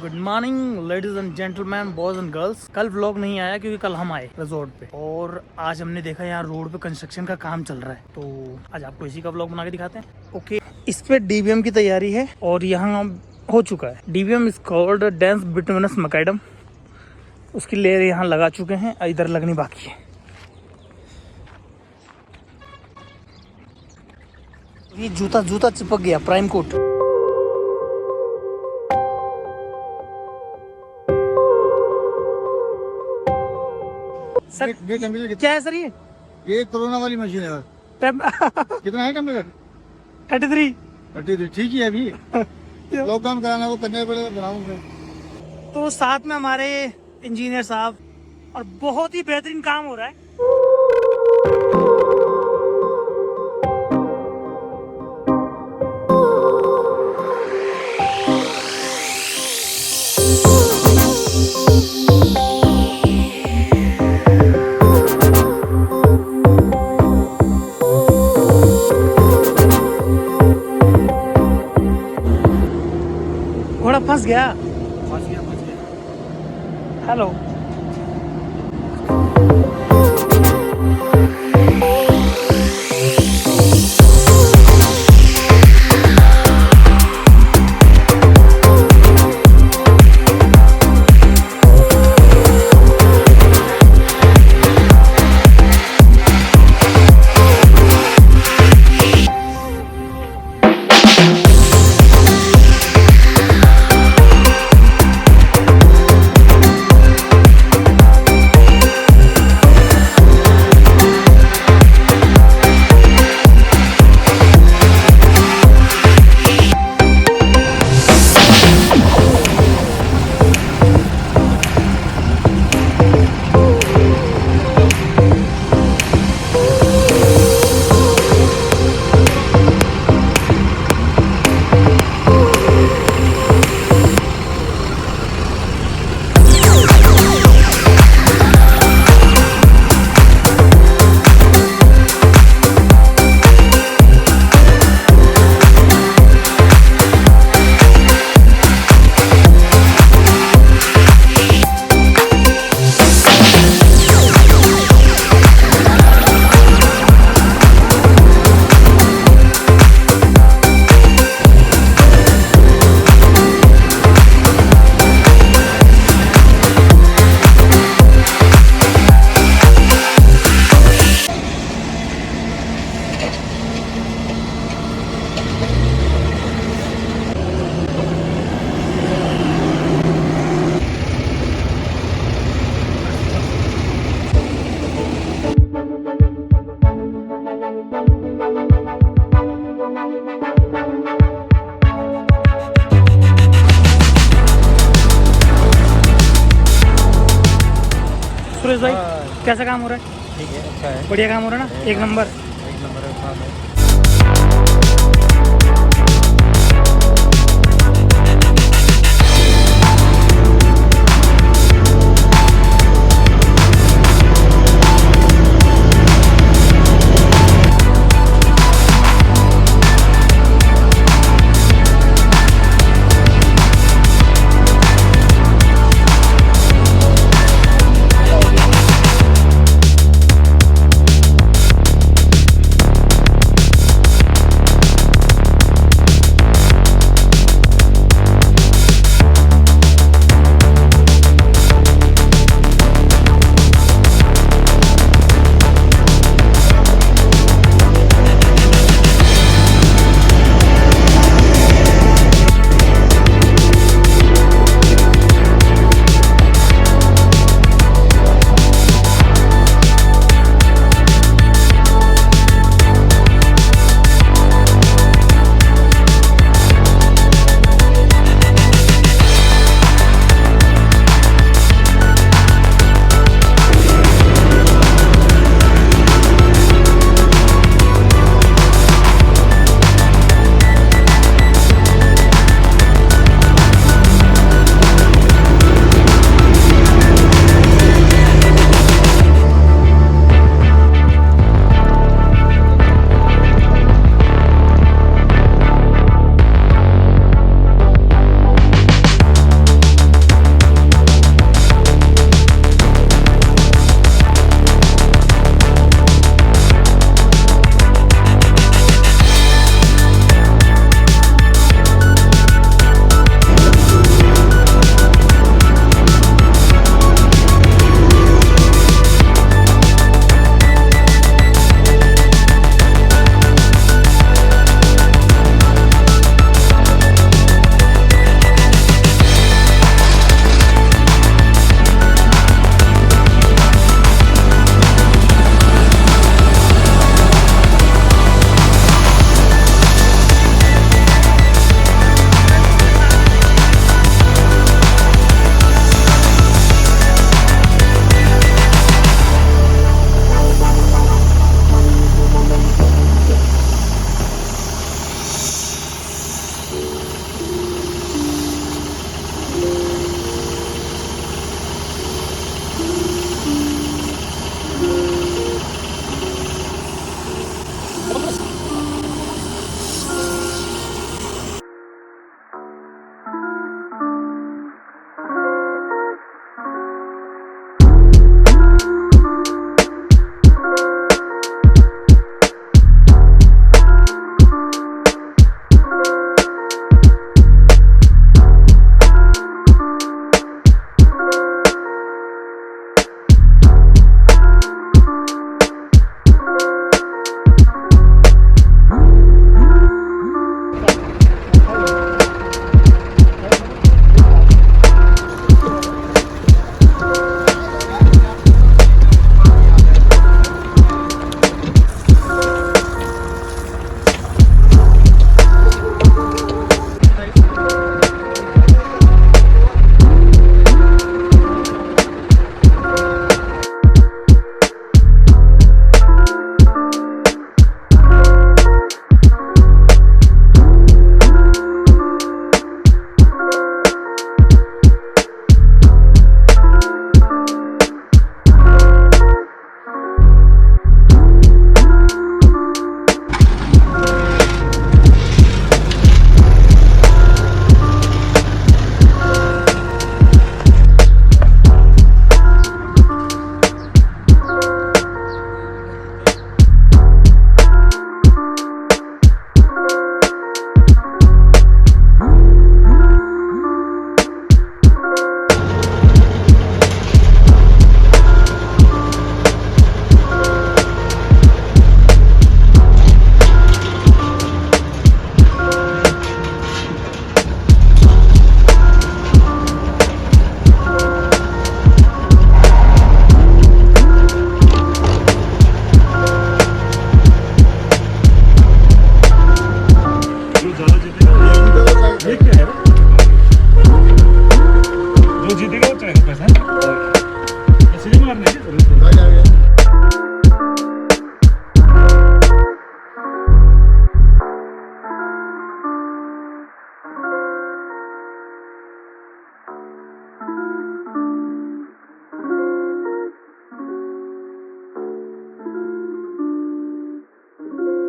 Good morning ladies end gentleman, boys end girls. कल vlog नहीं आया क्योंकि कल हम आए रिजॉर्ट पे और आज हमने देखा यहाँ रोड पे कंस्ट्रक्शन का काम चल रहा है, तो आज आपको इसी का व्लॉग बना के दिखाते हैं। ओके, इस पे डीबीएम की तैयारी है और यहाँ हो चुका है। DBM is called dense bituminous macadam. उसकी लेयर यहाँ लगा चुके हैं, इधर लगनी बाकी है। ये जूता चिपक गया, प्राइम कोट। सर क्या है सर? ये कोरोना वाली मशीन है। कितना है टेम्परेचर? 33। ठीक है। अभी लॉकडाउन कराना वो करने पड़ेगा, बनाऊंगा। तो साथ में हमारे इंजीनियर साहब और बहुत ही बेहतरीन काम हो रहा है। घोड़ा फंस गया। हेलो, सुरेश भाई कैसा काम हो रहा है? ठीक है, अच्छा है, बढ़िया काम हो रहा है ना? एक नंबर काम है। ये क्या है